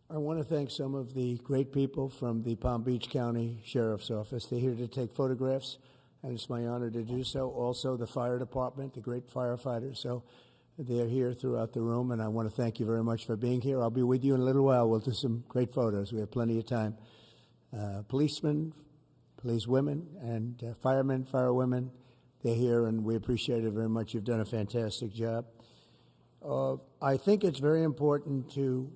I want to thank some of the great people from the Palm Beach County Sheriff's Office. They're here to take photographs, and it's my honor to do so. Also, the fire department, the great firefighters. So they're here throughout the room, and I want to thank you very much for being here. I'll be with you in a little while. We'll do some great photos. We have plenty of time. Policemen, policewomen, and firemen, firewomen, they're here, and we appreciate it very much. You've done a fantastic job. I think it's very important to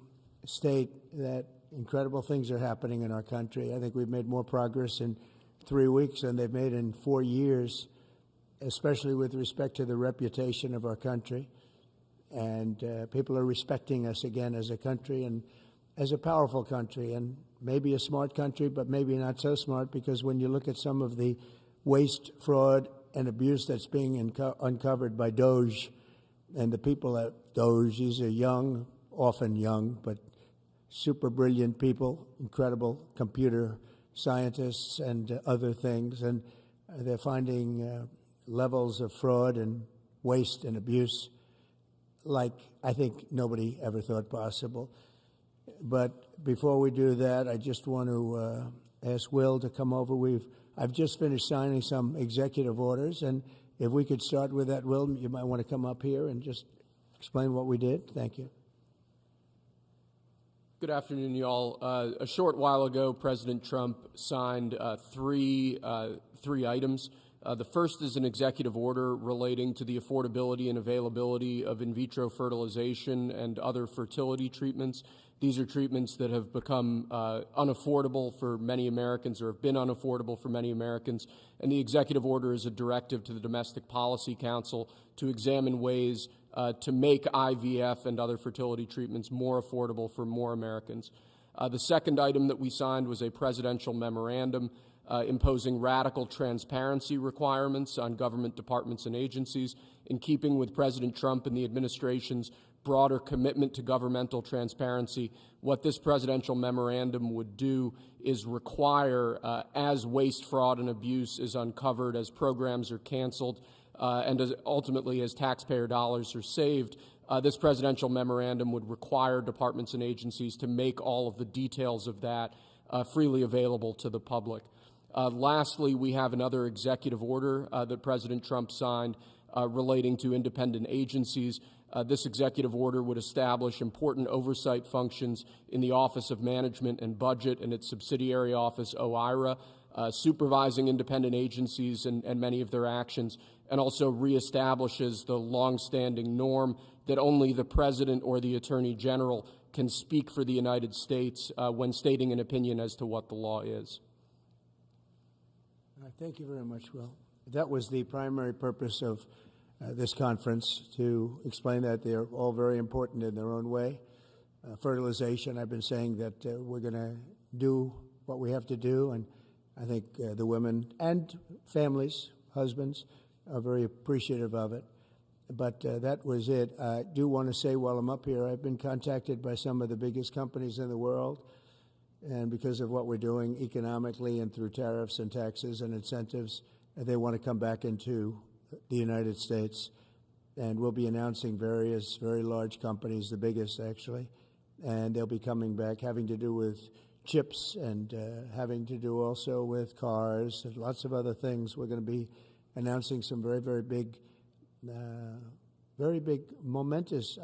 state that incredible things are happening in our country. I think we've made more progress in 3 weeks than they've made in 4 years, especially with respect to the reputation of our country. And people are respecting us again as a country and as a powerful country, and maybe a smart country, but maybe not so smart, because when you look at some of the waste, fraud, and abuse that's being uncovered by DOJ, and the people at DOJ, these are young, often young, but super brilliant people, incredible computer scientists and other things, and they're finding levels of fraud and waste and abuse like I think nobody ever thought possible. But before we do that, I just want to ask Will to come over. I've just finished signing some executive orders, and if we could start with that, Will, you might want to come up here and just explain what we did. Thank you. Good afternoon, y'all. A short while ago, President Trump signed three items. The first is an executive order relating to the affordability and availability of in vitro fertilization and other fertility treatments. These are treatments that have become unaffordable for many Americans, or have been unaffordable for many Americans. And the executive order is a directive to the Domestic Policy Council to examine ways to make IVF and other fertility treatments more affordable for more Americans. The second item that we signed was a presidential memorandum imposing radical transparency requirements on government departments and agencies, in keeping with President Trump and the administration's broader commitment to governmental transparency. What this presidential memorandum would do is require, as waste, fraud, and abuse is uncovered, as programs are canceled, and ultimately as taxpayer dollars are saved, this presidential memorandum would require departments and agencies to make all of the details of that freely available to the public. Lastly, we have another executive order that President Trump signed relating to independent agencies. This executive order would establish important oversight functions in the Office of Management and Budget and its subsidiary office, OIRA, supervising independent agencies and many of their actions, and also reestablishes the longstanding norm that only the President or the Attorney General can speak for the United States when stating an opinion as to what the law is. Thank you very much, Will. That was the primary purpose of this conference, to explain that they're all very important in their own way. Fertilization, I've been saying that we're going to do what we have to do, and I think the women and families, husbands, are very appreciative of it. But that was it. I do want to say while I'm up here, I've been contacted by some of the biggest companies in the world, and because of what we're doing economically and through tariffs and taxes and incentives, they want to come back into the United States. And we'll be announcing various very large companies, the biggest actually, and they'll be coming back, having to do with chips and having to do also with cars and lots of other things. We're going to be announcing some very, very big, momentous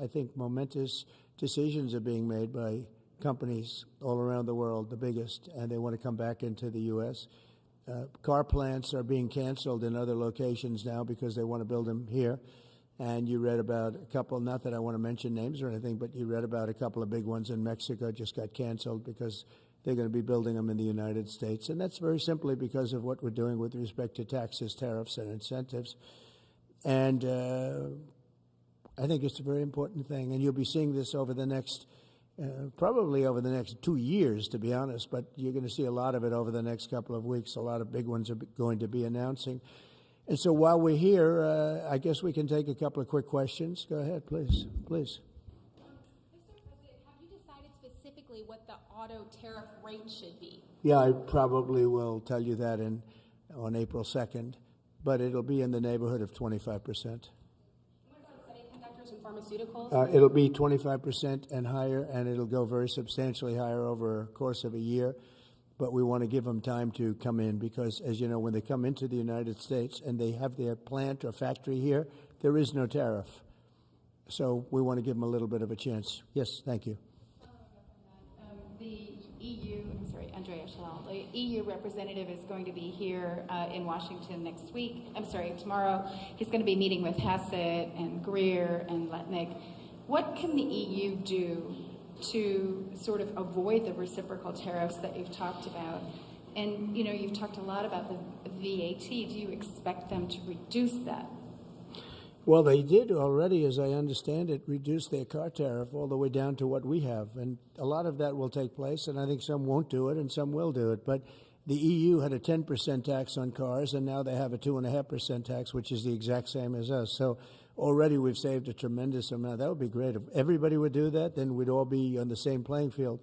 decisions are being made by companies all around the world, the biggest, and they want to come back into the U.S. Car plants are being canceled in other locations now because they want to build them here. And you read about a couple, not that I want to mention names or anything, but you read about a couple of big ones in Mexico just got canceled because they're going to be building them in the United States. And that's very simply because of what we're doing with respect to taxes, tariffs, and incentives. And I think it's a very important thing. And you'll be seeing this over the next probably over the next 2 years, to be honest, but you're going to see a lot of it over the next couple of weeks. A lot of big ones are going to be announcing. And so while we're here, I guess we can take a couple of quick questions. Go ahead, please. Please. Mr. President, have you decided specifically what the auto tariff rate should be? Yeah, I probably will tell you that on April 2nd, but it'll be in the neighborhood of 25%. What about semiconductors and pharmaceuticals? It'll be 25% and higher, and it'll go very substantially higher over a course of a year. But we want to give them time to come in because, as you know, when they come into the United States and they have their plant or factory here, there is no tariff. So we want to give them a little bit of a chance. Yes, thank you. The EU, I'm sorry, Andrea Shalal, the EU representative is going to be here in Washington next week. I'm sorry, tomorrow. He's going to be meeting with Hassett and Greer and Letnick. What can the EU do to sort of avoid the reciprocal tariffs that you've talked about? And, you know, you've talked a lot about the VAT. Do you expect them to reduce that? Well, they did already, as I understand it, reduce their car tariff all the way down to what we have. And a lot of that will take place, and I think some won't do it and some will do it. But the EU had a 10% tax on cars, and now they have a 2.5% tax, which is the exact same as us. So already we've saved a tremendous amount. That would be great. If everybody would do that, then we'd all be on the same playing field.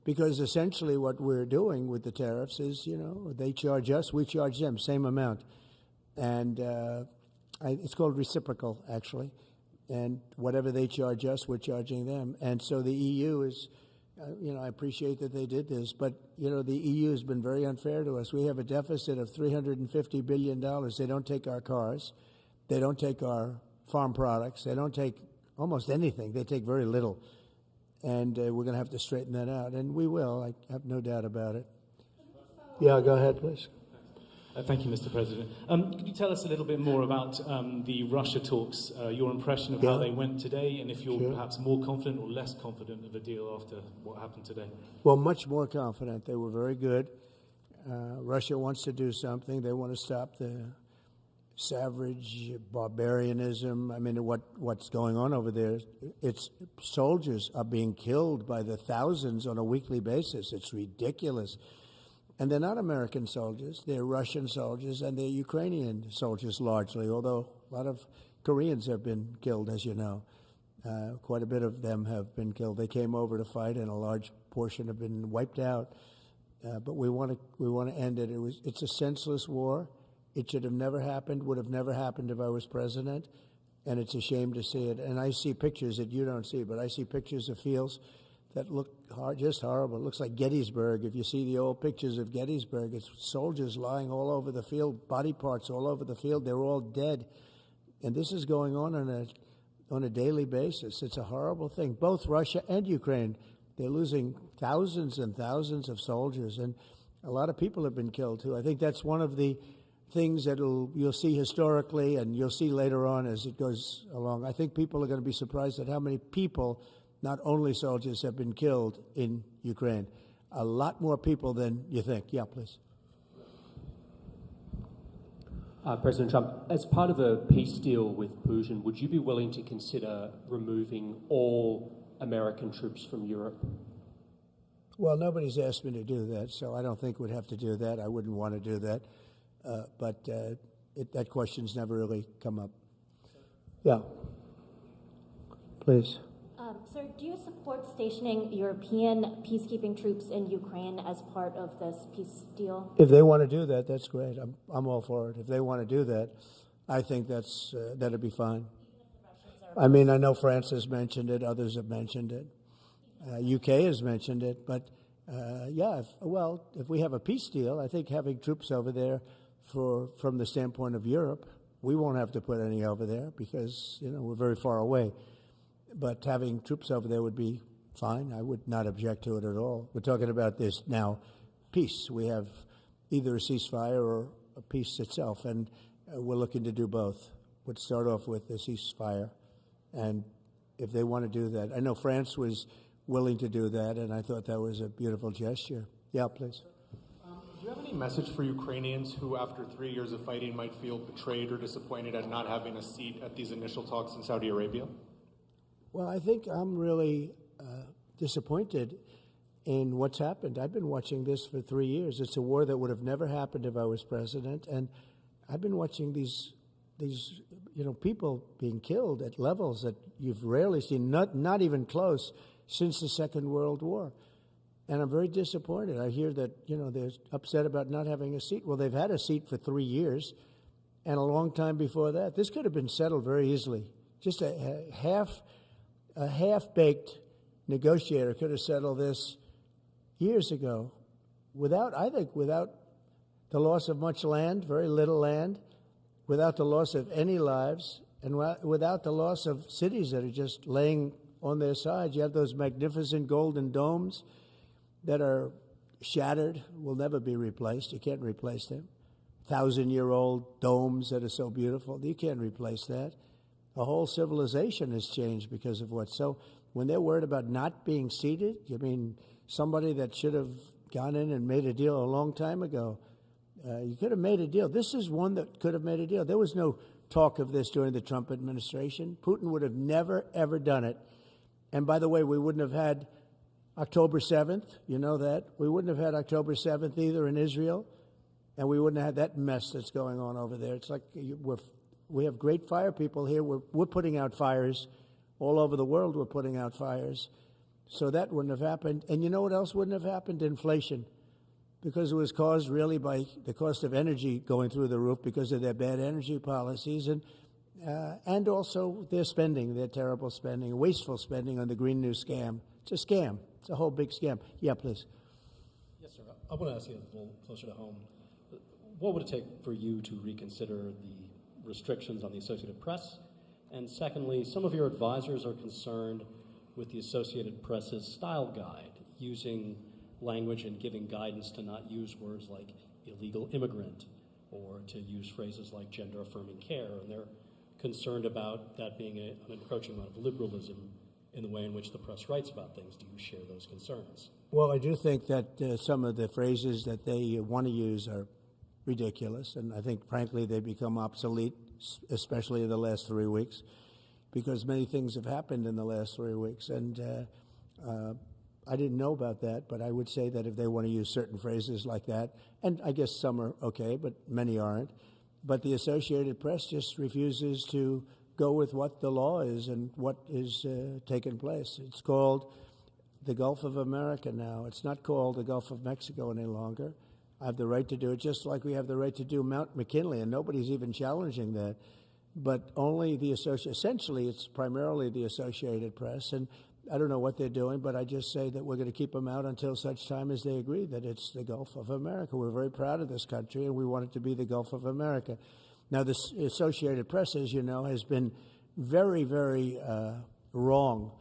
Because essentially what we're doing with the tariffs is, you know, they charge us, we charge them, same amount. And it's called reciprocal, actually. And whatever they charge us, we're charging them. And so the EU is, you know, I appreciate that they did this, but, you know, the EU has been very unfair to us. We have a deficit of $350 billion. They don't take our cars. They don't take our farm products. They don't take almost anything. They take very little. And we're going to have to straighten that out. And we will. I have no doubt about it. Yeah, go ahead, please. Thank you, Mr. President. Could you tell us a little bit more about the Russia talks, your impression of how they went today, and if you're perhaps more confident or less confident of a deal after what happened today? Well, much more confident. They were very good. Russia wants to do something. They want to stop the savage barbarianism. I mean, what's going on over there? It's soldiers are being killed by the thousands on a weekly basis. It's ridiculous. And they're not American soldiers. They're Russian soldiers, and they're Ukrainian soldiers largely, although a lot of Koreans have been killed, as you know. Quite a bit of them have been killed. They came over to fight, and a large portion have been wiped out. But we want to end it. It's a senseless war. It should have never happened, would have never happened if I was president, and it's a shame to see it. And I see pictures that you don't see, but I see pictures of fields that look just horrible. It looks like Gettysburg. If you see the old pictures of Gettysburg, it's soldiers lying all over the field, body parts all over the field. They're all dead. And this is going on a daily basis. It's a horrible thing. Both Russia and Ukraine, they're losing thousands and thousands of soldiers, and a lot of people have been killed, too. I think that's one of the things that you'll see historically and you'll see later on as it goes along. I think people are going to be surprised at how many people, not only soldiers, have been killed in Ukraine. A lot more people than you think. Yeah, please. President Trump, as part of a peace deal with Putin, would you be willing to consider removing all American troops from Europe? Well, nobody's asked me to do that, so I don't think we'd have to do that. I wouldn't want to do that. But that question's never really come up. Yeah. Please. Sir, do you support stationing European peacekeeping troops in Ukraine as part of this peace deal? If they want to do that, that's great. I'm all for it. If they want to do that, I think that'd be fine. I mean, I know France has mentioned it. Others have mentioned it. UK has mentioned it. But, if we have a peace deal, I think having troops over there from the standpoint of Europe, we won't have to put any over there because, we're very far away. But having troops over there would be fine. I would not object to it at all. We're talking about this now, peace. We have either a ceasefire or a peace itself, and we're looking to do both. We'd start off with the ceasefire, and if they want to do that. I know France was willing to do that, and I thought that was a beautiful gesture. Yeah, please. Do you have any message for Ukrainians who, after 3 years of fighting, might feel betrayed or disappointed at not having a seat at these initial talks in Saudi Arabia? Well, I think I'm really disappointed in what's happened. I've been watching this for 3 years. It's a war that would have never happened if I was president, and I've been watching these people being killed at levels that you've rarely seen, not even close, since the Second World War. And I'm very disappointed. I hear that, they're upset about not having a seat. Well, they've had a seat for 3 years and a long time before that. This could have been settled very easily just a half-baked negotiator could have settled this years ago without the loss of much land, very little land, without the loss of any lives, and without the loss of cities that are just laying on their sides. You have those magnificent golden domes that are shattered, will never be replaced. You can't replace them. 1,000-year-old domes that are so beautiful, you can't replace that. The whole civilization has changed because of what. So when they're worried about not being seated, you mean somebody that should have gone in and made a deal a long time ago. You could have made a deal. This is one that could have made a deal. There was no talk of this during the Trump administration. Putin would have never, ever done it. And by the way, we wouldn't have had October 7th. You know that. We wouldn't have had October 7th either in Israel. And we wouldn't have had that mess that's going on over there. It's like we have great fire people here. We're putting out fires. All over the world we're putting out fires. So that wouldn't have happened. And you know what else wouldn't have happened? Inflation. Because it was caused really by the cost of energy going through the roof because of their bad energy policies and also their spending, their terrible spending, wasteful spending on the Green New scam. It's a scam. It's a whole big scam. Yeah, please. Yes, sir. I want to ask you a little closer to home. What would it take for you to reconsider the restrictions on the Associated Press? And secondly, some of your advisors are concerned with the Associated Press's style guide, using language and giving guidance to not use words like illegal immigrant or to use phrases like gender-affirming care. And they're concerned about that being an encroachment of liberalism in the way in which the press writes about things. Do you share those concerns? Well, I do think that some of the phrases that they want to use are ridiculous, and I think, frankly, they become obsolete, especially in the last 3 weeks, because many things have happened in the last 3 weeks. And I didn't know about that, but I would say that if they want to use certain phrases like that, and I guess some are okay, but many aren't, but the Associated Press just refuses to go with what the law is and what is taking place. It's called the Gulf of America now. It's not called the Gulf of Mexico any longer. I have the right to do it, just like we have the right to do Mount McKinley, and nobody's even challenging that. But only essentially, it's primarily the Associated Press, and I don't know what they're doing, but I just say that we're going to keep them out until such time as they agree that it's the Gulf of America. We're very proud of this country, and we want it to be the Gulf of America. Now, the Associated Press, as you know, has been very, very wrong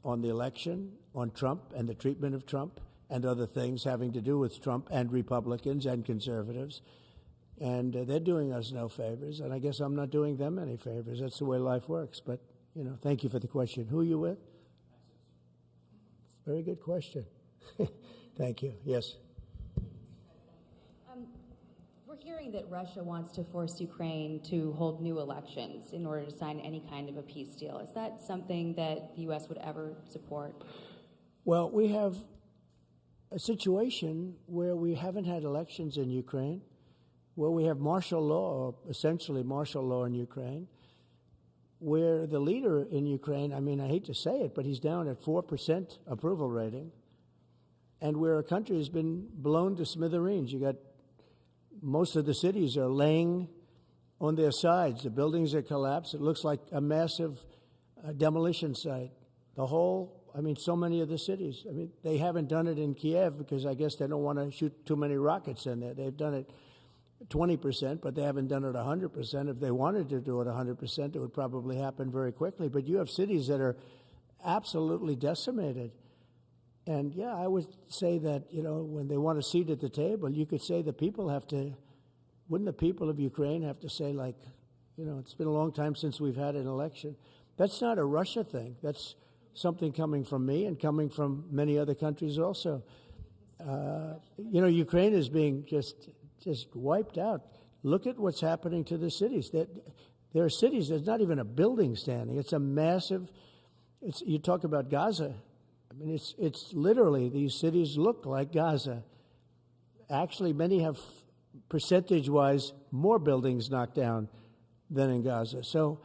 on the election, on Trump and the treatment of Trump and other things having to do with Trump and Republicans and conservatives. And they're doing us no favors, and I guess I'm not doing them any favors. That's the way life works. But, thank you for the question. Who are you with? Very good question. Thank you. Yes. We're hearing that Russia wants to force Ukraine to hold new elections in order to sign any kind of a peace deal. Is that something that the U.S. would ever support? Well, we have a situation where we haven't had elections in Ukraine, where we have martial law, or essentially martial law in Ukraine, where the leader in Ukraine, I hate to say it, but he's down at 4% approval rating, and where a country has been blown to smithereens. You got most of the cities are laying on their sides. The buildings are collapsed. It looks like a massive demolition site. So many of the cities. They haven't done it in Kiev because I guess they don't want to shoot too many rockets in there. They've done it 20%, but they haven't done it 100%. If they wanted to do it 100%, it would probably happen very quickly. But you have cities that are absolutely decimated. And, yeah, I would say that, when they want a seat at the table, you could say the people wouldn't the people of Ukraine have to say, it's been a long time since we've had an election. That's not a Russia thing. That's something coming from me and coming from many other countries also. Ukraine is being just wiped out. Look at what's happening to the cities. There are cities, there's not even a building standing. It's a massive, you talk about Gaza. It's literally, these cities look like Gaza. Actually, many have, percentage-wise, more buildings knocked down than in Gaza. So,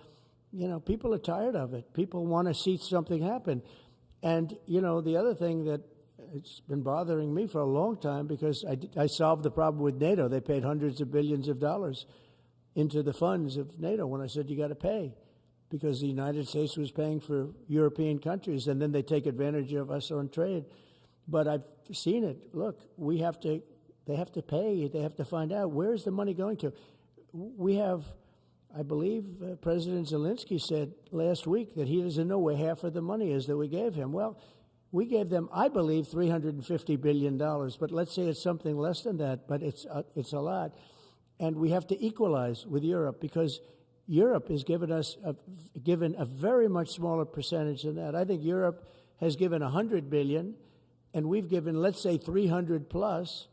people are tired of it. People want to see something happen. And, the other thing that it's been bothering me for a long time, because I solved the problem with NATO. They paid hundreds of billions of dollars into the funds of NATO when I said you got to pay. because the United States was paying for European countries, and then they take advantage of us on trade. But I've seen it. Look, they have to pay. They have to find out, where is the money going to? We have, I believe President Zelensky said last week that he doesn't know where half of the money is that we gave him. Well, we gave them, I believe, $350 billion, but let's say it's something less than that, but it's a lot. And we have to equalize with Europe, because Europe has given a very much smaller percentage than that. I think Europe has given $100 billion, and we've given, let's say, 300 plus,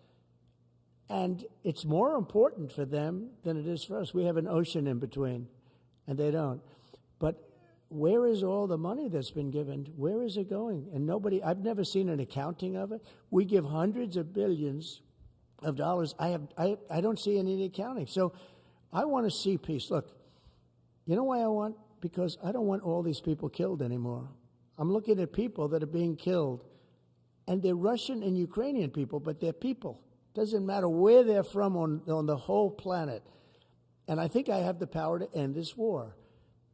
and it's more important for them than it is for us. We have an ocean in between, and they don't. But where is all the money that's been given? Where is it going? And I've never seen an accounting of it. We give hundreds of billions of dollars. I don't see any accounting. So I want to see peace. Look, you know why I want? Because I don't want all these people killed anymore. I'm looking at people that are being killed, and they're Russian and Ukrainian people, but they're people. Doesn't matter where they're from on the whole planet. And I think I have the power to end this war.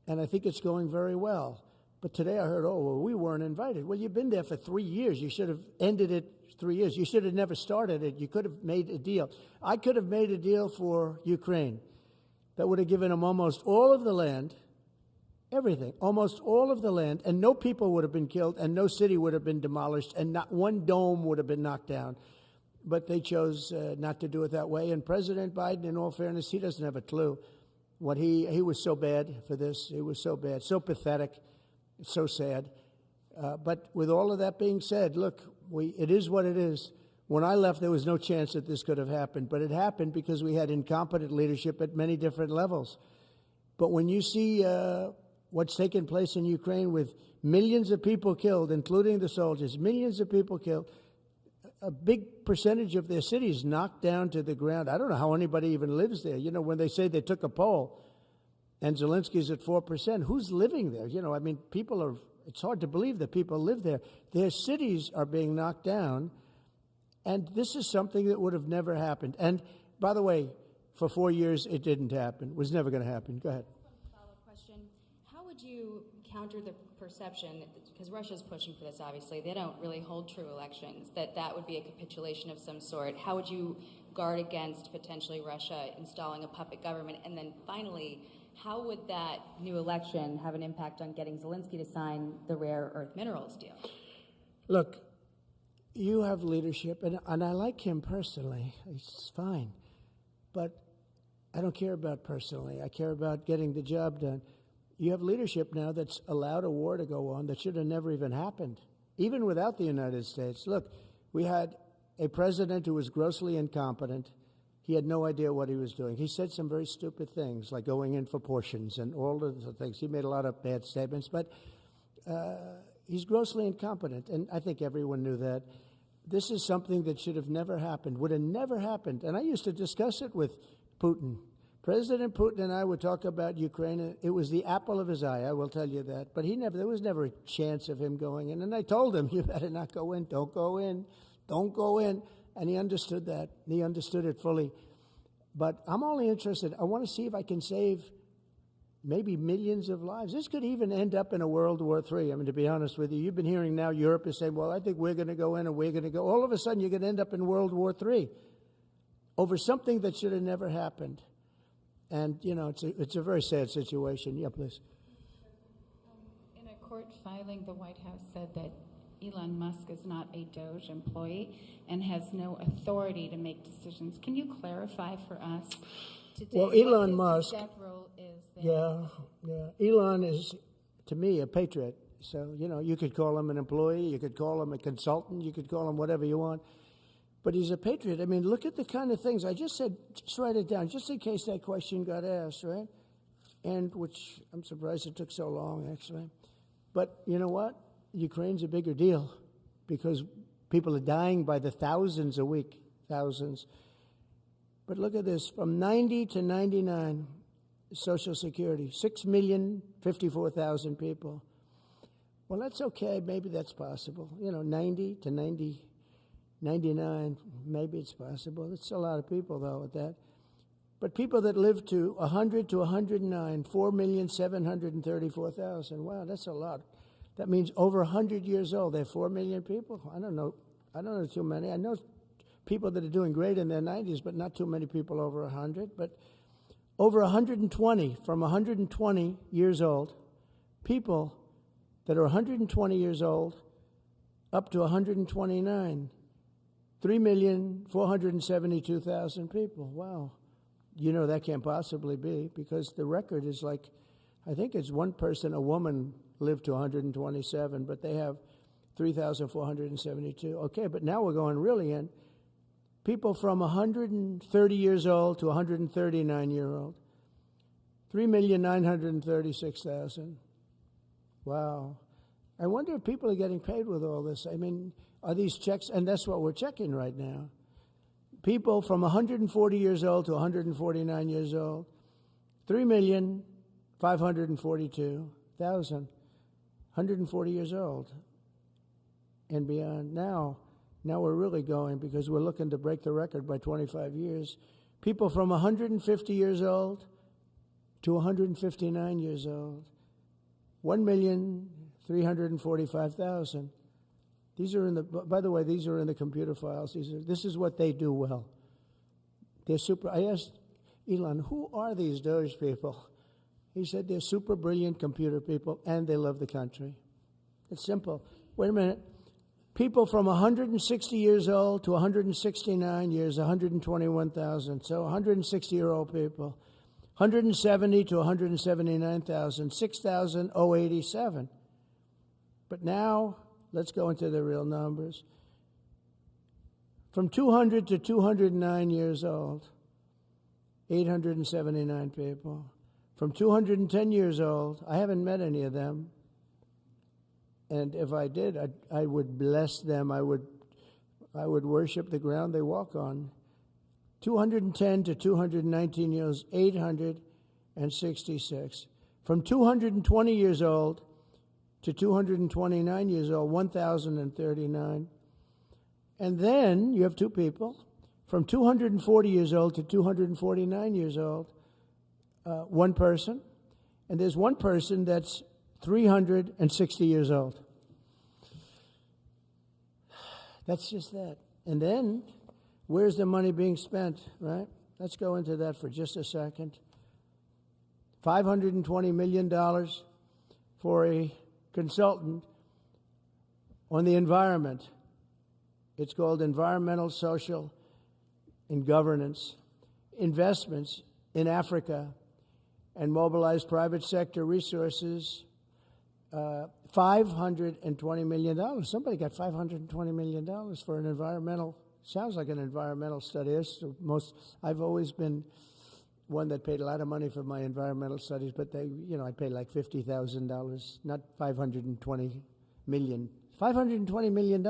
And I think it's going very well. But today I heard, we weren't invited. Well, you've been there for 3 years. You should have ended it 3 years. You should have never started it. You could have made a deal. I could have made a deal for Ukraine that would have given them almost all of the land, everything, almost all of the land, and no people would have been killed, and no city would have been demolished, and not one dome would have been knocked down. But they chose not to do it that way. And President Biden, in all fairness, he doesn't have a clue. What he was so bad for this. He was so bad, so pathetic, so sad. But with all of that being said, look, it is what it is. When I left, there was no chance that this could have happened. But it happened because we had incompetent leadership at many different levels. But when you see what's taken place in Ukraine with millions of people killed, including the soldiers, millions of people killed, a big percentage of their cities knocked down to the ground. I don't know how anybody even lives there. You know, when they say they took a poll and Zelensky's at 4%, who's living there? You know, I mean, it's hard to believe that people live there. Their cities are being knocked down, and this is something that would have never happened. And by the way, for 4 years, it didn't happen. It was never going to happen. Go ahead. Follow-up question. How would you counter the perception, because Russia's pushing for this, obviously, they don't really hold true elections, that would be a capitulation of some sort? How would you guard against potentially Russia installing a puppet government? And then finally, how would that new election have an impact on getting Zelensky to sign the rare earth minerals deal? Look, you have leadership, and I like him personally. It's fine. But I don't care about personally. I care about getting the job done. You have leadership now that's allowed a war to go on that should have never even happened, even without the United States. Look, we had a president who was grossly incompetent. He had no idea what he was doing. He said some very stupid things, like going in for portions and all of the things. He made a lot of bad statements, but he's grossly incompetent, and I think everyone knew that. This is something that should have never happened, would have never happened. And I used to discuss it with Putin. President Putin and I would talk about Ukraine. It was the apple of his eye, I will tell you that. But there was never a chance of him going in. And I told him, you better not go in. Don't go in. Don't go in. And he understood that. He understood it fully. But I'm only interested. I want to see if I can save maybe millions of lives. This could even end up in a World War III. I mean, to be honest with you, you've been hearing now Europe is saying, well, I think we're going to go in and we're going to go. All of a sudden, you're going to end up in World War III over something that should have never happened. And, you know, it's a very sad situation. Yeah, please. In a court filing, the White House said that Elon Musk is not a DOJ employee and has no authority to make decisions. Can you clarify for us today well, what Elon his Musk, exact role is there? Yeah. Elon is, to me, a patriot. So, you know, you could call him an employee, you could call him a consultant, you could call him whatever you want. But he's a patriot. I mean, look at the kind of things. I just said, just write it down, just in case that question got asked, right? And which I'm surprised it took so long, actually. But you know what? Ukraine's a bigger deal because people are dying by the thousands a week, thousands. But look at this, from 90 to 99, Social Security, 6,054,000 people. Well, that's okay. Maybe that's possible. You know, 90 to 99, maybe it's possible. It's a lot of people, though, at that. But people that live to 100 to 109, 4,734,000. Wow, that's a lot. That means over 100 years old. There are 4 million people. I don't know too many. I know people that are doing great in their 90s, but not too many people over 100. But over 120, from 120 years old, people that are 120 years old up to 129, 3,472,000 people. Wow. You know that can't possibly be, because the record is like, I think it's one person, a woman, lived to 127, but they have 3,472. Okay, but now we're going really in. People from 130 years old to 139-year-old, 3,936,000. Wow. I wonder if people are getting paid with all this. I mean, are these checks? And that's what we're checking right now. People from 140 years old to 149 years old, 3,542,000, 140 years old and beyond. Now we're really going, because we're looking to break the record by 25 years. People from 150 years old to 159 years old, 1,345,000. These are in the. By the way, these are in the computer files. This is what they do well. They're super. I asked Elon, who are these Doge people? He said they're super brilliant computer people, and they love the country. It's simple. Wait a minute. People from 160 years old to 169 years, 121,000. So 160-year-old people. 170 to 179,000, 6,087. But now, let's go into the real numbers. From 200 to 209 years old, 879 people. From 210 years old, I haven't met any of them. And if I did, I would bless them. I would worship the ground they walk on. 210 to 219 years, 866. From 220 years old to 229 years old, 1,039. And then you have two people, from 240 years old to 249 years old, one person. And there's one person that's 360 years old. That's just that. And then, where's the money being spent, right? Let's go into that for just a second. $520 million for a consultant on the environment. It's called Environmental, Social, and Governance. Investments in Africa and mobilize private sector resources. $520 million. Somebody got $520 million for an environmental, sounds like an environmental study. I've always been one that paid a lot of money for my environmental studies, but I paid like $50,000, not $520 million. $520 million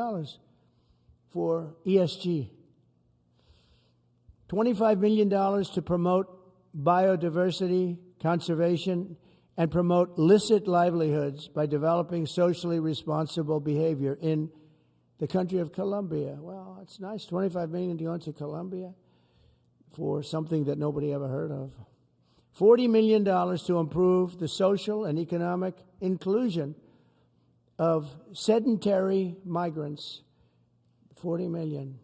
for ESG. $25 million to promote biodiversity, conservation, and promote licit livelihoods by developing socially responsible behavior in the country of Colombia. Well, it's nice. $25 million to go into Colombia for something that nobody ever heard of. $40 million to improve the social and economic inclusion of sedentary migrants. $40 million.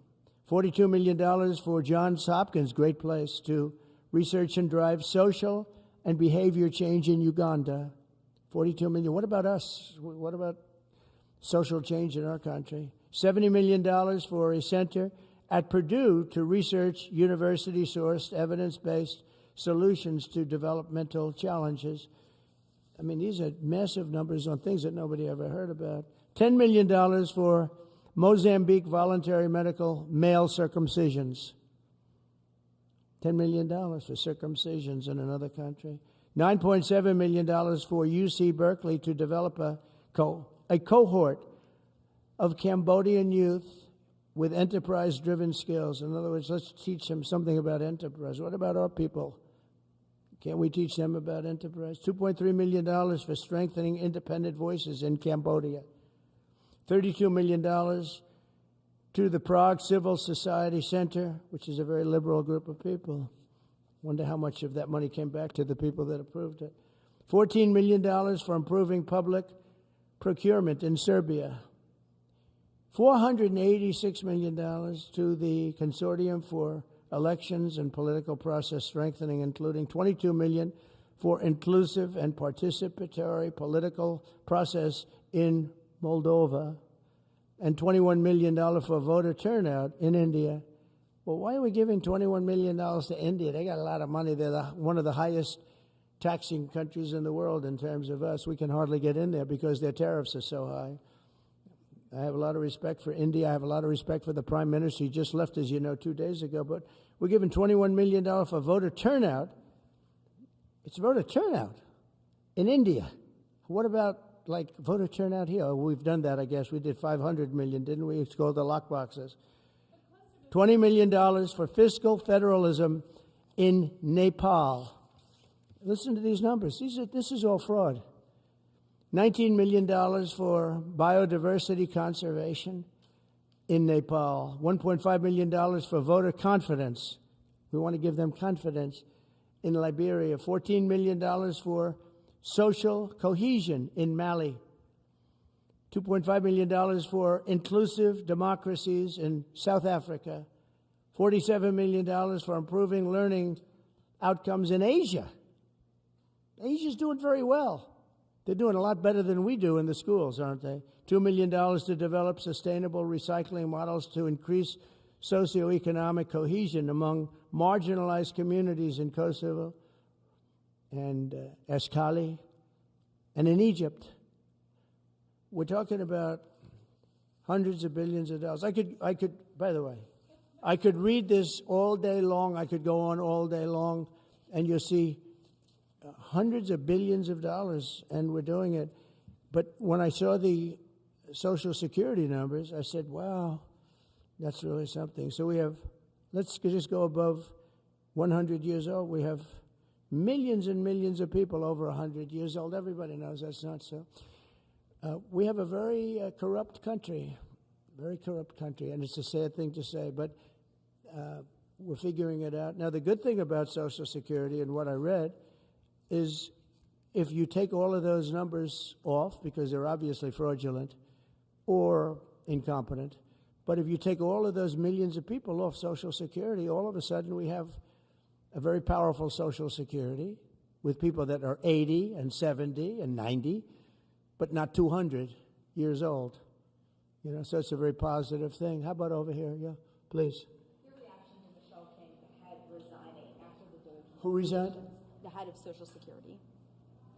$42 million for Johns Hopkins, great place, to research and drive social and behavior change in Uganda. $42 million. What about us? What about social change in our country? $70 million for a center at Purdue to research university-sourced, evidence-based solutions to developmental challenges. I mean, these are massive numbers on things that nobody ever heard about. $10 million for Mozambique voluntary medical male circumcisions. $10 million for circumcisions in another country. $9.7 million for UC Berkeley to develop a cohort of Cambodian youth with enterprise-driven skills. In other words, let's teach them something about enterprise. What about our people? Can't we teach them about enterprise? $2.3 million for strengthening independent voices in Cambodia. $32 million to the Prague Civil Society Center, which is a very liberal group of people. Wonder how much of that money came back to the people that approved it. $14 million for improving public procurement in Serbia. $486 million to the Consortium for Elections and Political Process Strengthening, including $22 million for inclusive and participatory political process in Moldova, and $21 million for voter turnout in India. Well, why are we giving $21 million to India? They got a lot of money. They're one of the highest taxing countries in the world in terms of us. We can hardly get in there because their tariffs are so high. I have a lot of respect for India. I have a lot of respect for the Prime Minister. He just left, as you know, 2 days ago. But we're giving $21 million for voter turnout. It's voter turnout in India. What about, like, voter turnout here? Oh, we've done that, I guess. We did $500 million, didn't we? It's called the lockboxes. $20 million for fiscal federalism in Nepal. Listen to these numbers. This is all fraud. $19 million for biodiversity conservation in Nepal. $1.5 million for voter confidence. We want to give them confidence in Liberia. $14 million for social cohesion in Mali. $2.5 million for inclusive democracies in South Africa. $47 million for improving learning outcomes in Asia. Asia's doing very well. They're doing a lot better than we do in the schools, aren't they? $2 million to develop sustainable recycling models to increase socioeconomic cohesion among marginalized communities in Kosovo and Escali and in Egypt. We're talking about hundreds of billions of dollars. I could, by the way, I could read this all day long. I could go on all day long, and you'll see hundreds of billions of dollars, and we're doing it. But when I saw the Social Security numbers, I said, wow, that's really something. So we have, let's just go above 100 years old. We have millions and millions of people over 100 years old. Everybody knows that's not so. We have a very corrupt country, and it's a sad thing to say, but we're figuring it out. Now, the good thing about Social Security and what I read is if you take all of those numbers off, because they're obviously fraudulent or incompetent, but if you take all of those millions of people off Social Security, all of a sudden we have a very powerful Social Security with people that are 80 and 70 and 90, but not 200 years old. You know, so it's a very positive thing. How about over here? Yeah, please. Your reaction to Michelle King, the head, resigning after the day? Who resigned? The head of Social Security.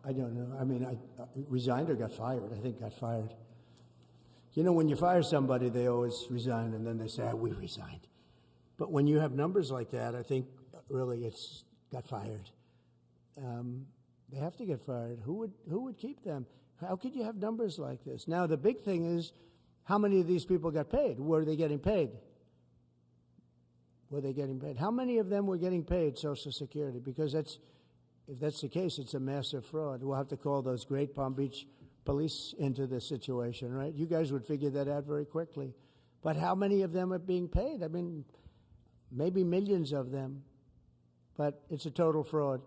I don't know. I mean, I resigned or got fired. I think got fired. You know, when you fire somebody, they always resign, and then they say, we resigned. But when you have numbers like that, I think really it's got fired. They have to get fired. Who would keep them? How could you have numbers like this? Now, the big thing is, how many of these people got paid? Were they getting paid? Were they getting paid? How many of them were getting paid Social Security? Because if that's the case, it's a massive fraud. We'll have to call those great Palm Beach police into this situation, right? You guys would figure that out very quickly. But how many of them are being paid? I mean, maybe millions of them, but it's a total fraud.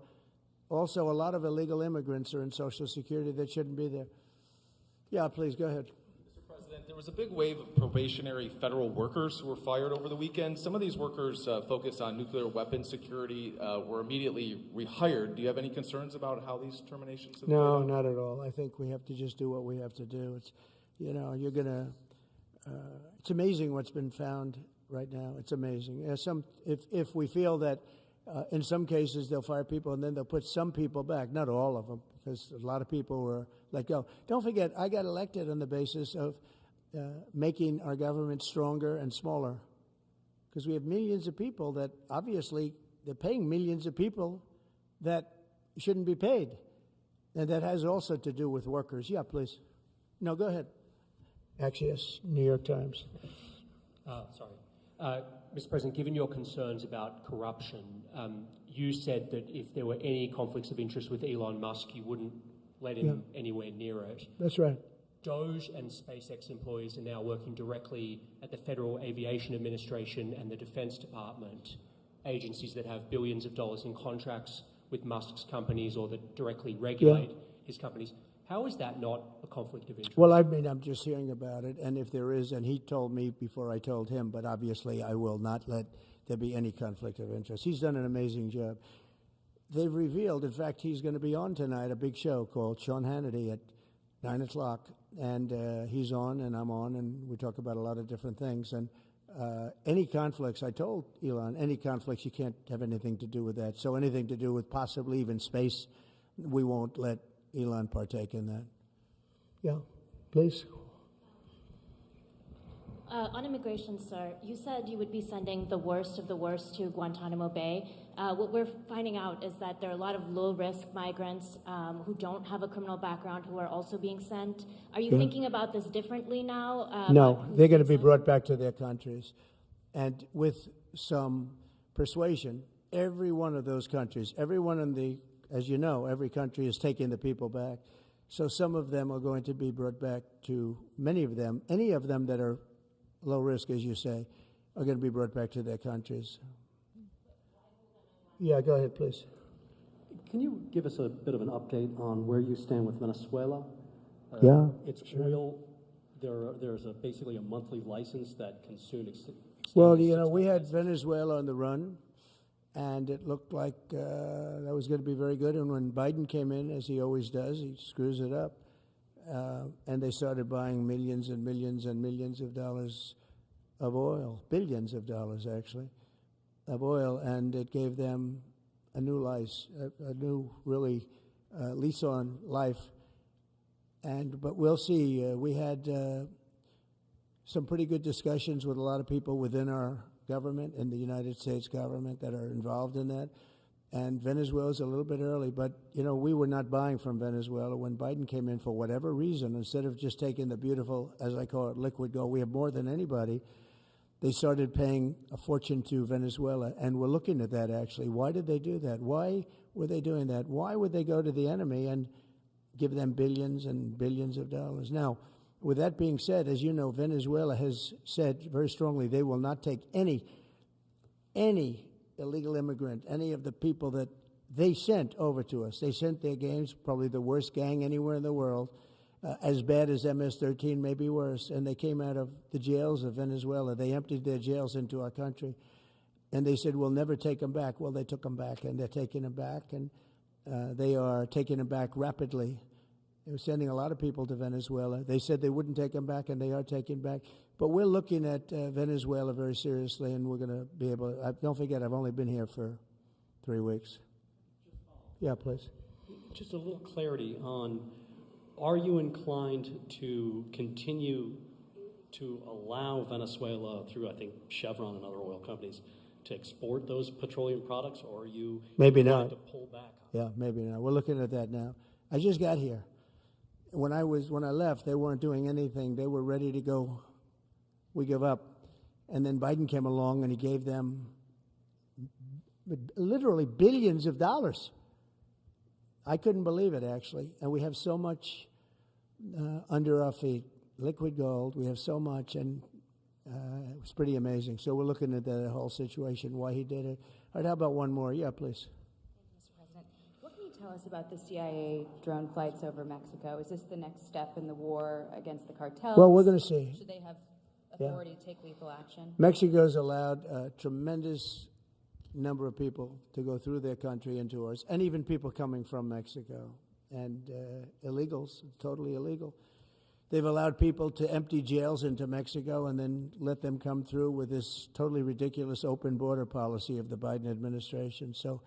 Also, a lot of illegal immigrants are in Social Security that shouldn't be there. Yeah, please, go ahead. Mr. President, there was a big wave of probationary federal workers who were fired over the weekend. Some of these workers focused on nuclear weapons security were immediately rehired. Do you have any concerns about how these terminations have played out? No, not at all. I think we have to just do what we have to do. It's, you know, you're going to, it's amazing what's been found right now. It's amazing. If we feel that in some cases they'll fire people and then they'll put some people back, not all of them, because a lot of people were let go. Don't forget, I got elected on the basis of making our government stronger and smaller, because we have millions of people that obviously they're paying millions of people that shouldn't be paid. And that has also to do with workers. Yeah, please. No, go ahead. Axios, New York Times. Mr. President, given your concerns about corruption, you said that if there were any conflicts of interest with Elon Musk, you wouldn't let him anywhere near it. That's right. Doge and SpaceX employees are now working directly at the Federal Aviation Administration and the Defense Department. agencies that have billions of dollars in contracts with Musk's companies or that directly regulate his companies. How is that not a conflict of interest? Well, I mean, I'm just hearing about it, and if there is, and he told me before I told him, but obviously I will not let there be any conflict of interest. He's done an amazing job. They've revealed, in fact, he's going to be on tonight, a big show called Sean Hannity at 9 o'clock, and he's on and I'm on, and we talk about a lot of different things. And any conflicts, I told Elon, any conflicts, you can't have anything to do with that. So anything to do with possibly even space, we won't let Elon partake in that. Yeah, please. On immigration, sir, you said you would be sending the worst of the worst to Guantanamo Bay. What we're finding out is that there are a lot of low-risk migrants who don't have a criminal background who are also being sent. Are you thinking about this differently now? No, they're going to be brought back to their countries. And with some persuasion, every one of those countries, everyone in the, as you know, every country is taking the people back. So some of them are going to be brought back to, many of them, any of them that are low risk, as you say, are going to be brought back to their countries. Yeah, go ahead, please. Can you give us a bit of an update on where you stand with Venezuela? It's oil. There's basically a monthly license that can soon extend. Well, you know, we had Venezuela on the run, and it looked like that was going to be very good. And when Biden came in, as he always does, he screws it up. And they started buying millions and millions and millions of dollars of oil, billions of dollars actually, of oil, and it gave them a new life, a new really lease on life. But we'll see. We had some pretty good discussions with a lot of people within our government and the United States government that are involved in that. And Venezuela's a little bit early, but, you know, we were not buying from Venezuela. When Biden came in, for whatever reason, instead of just taking the beautiful, as I call it, liquid gold, we have more than anybody, they started paying a fortune to Venezuela. And we're looking at that, actually. Why did they do that? Why were they doing that? Why would they go to the enemy and give them billions and billions of dollars? Now, with that being said, as you know, Venezuela has said very strongly they will not take any illegal immigrant, any of the people that they sent over to us. They sent their gangs, probably the worst gang anywhere in the world, as bad as MS-13, maybe worse, and they came out of the jails of Venezuela. They emptied their jails into our country, and they said, we'll never take them back. Well, they took them back, and they're taking them back, and they are taking them back rapidly. They were sending a lot of people to Venezuela. They said they wouldn't take them back, and they are taking back. But we're looking at Venezuela very seriously, and we're going to be able to. Don't forget, I've only been here for 3 weeks. Yeah, please. Just a little clarity on, are you inclined to continue to allow Venezuela, through, I think, Chevron and other oil companies, to export those petroleum products, or are you maybe trying not to pull back? Yeah, maybe not. We're looking at that now. I just got here. When I left, they weren't doing anything. They were ready to go. We give up. And then Biden came along and he gave them literally billions of dollars. I couldn't believe it, actually. And we have so much under our feet, liquid gold. We have so much, and it was pretty amazing. So we're looking at the whole situation, why he did it. All right, how about one more? Yeah, please. What can you tell us about the CIA drone flights over Mexico? Is this the next step in the war against the cartels? Well, we're going to see. Should they have authority to take lethal action? Mexico's allowed a tremendous number of people to go through their country into ours, and even people coming from Mexico, and illegals, totally illegal. They've allowed people to empty jails into Mexico and then let them come through with this totally ridiculous open border policy of the Biden administration. So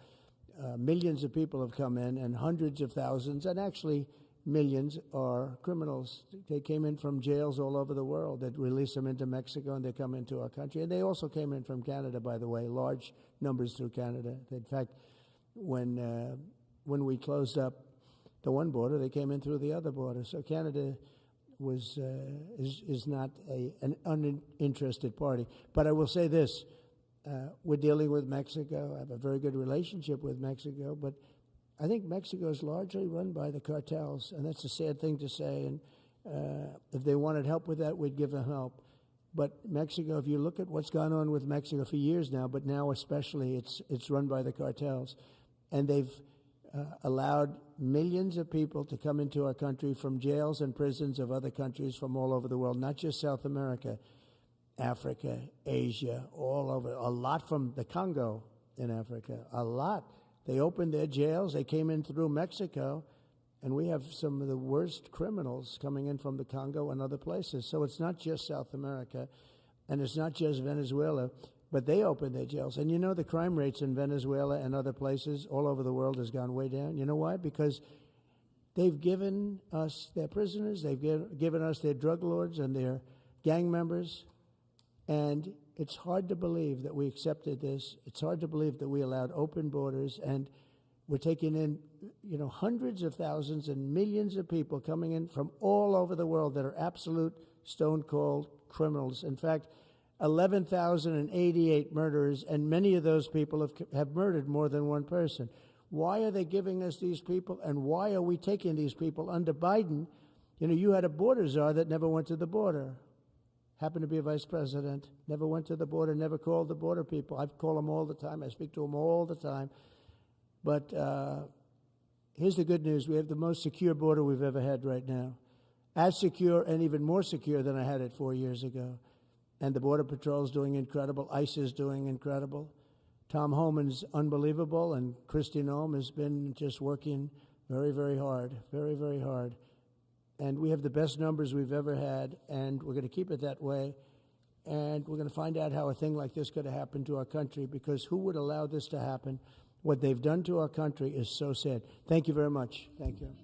millions of people have come in, and hundreds of thousands, and actually millions, are criminals. They came in from jails all over the world that release them into Mexico, and they come into our country. And they also came in from Canada, by the way, large numbers through Canada. In fact, when we closed up the one border, they came in through the other border. So Canada is not an uninterested party. But I will say this. We're dealing with Mexico. I have a very good relationship with Mexico, but I think Mexico is largely run by the cartels, and that's a sad thing to say. And if they wanted help with that, we'd give them help. But Mexico, if you look at what's gone on with Mexico for years now, but now especially, it's run by the cartels. And they've allowed millions of people to come into our country from jails and prisons of other countries from all over the world, not just South America, Africa, Asia, all over. A lot from the Congo in Africa, a lot. They opened their jails. They came in through Mexico, and we have some of the worst criminals coming in from the Congo and other places. So it's not just South America, and it's not just Venezuela, but they opened their jails. And you know the crime rates in Venezuela and other places all over the world has gone way down. You know why? Because they've given us their prisoners, they've given us their drug lords and their gang members, and it's hard to believe that we accepted this. It's hard to believe that we allowed open borders, and we're taking in, hundreds of thousands and millions of people coming in from all over the world that are absolute stone-cold criminals. In fact, 11,088 murderers, and many of those people have murdered more than one person. Why are they giving us these people, and why are we taking these people under Biden? You had a border czar that never went to the border. Happened to be a vice president, never went to the border, never called the border people. I call them all the time. I speak to them all the time. But here's the good news. We have the most secure border we've ever had right now. As secure and even more secure than I had it 4 years ago. And the Border Patrol is doing incredible. ICE is doing incredible. Tom Homan's unbelievable, and Kristi Noem has been just working very, very hard, very, very hard. And we have the best numbers we've ever had, and we're going to keep it that way. And we're going to find out how a thing like this could have happened to our country, because who would allow this to happen? What they've done to our country is so sad. Thank you very much. Thank you.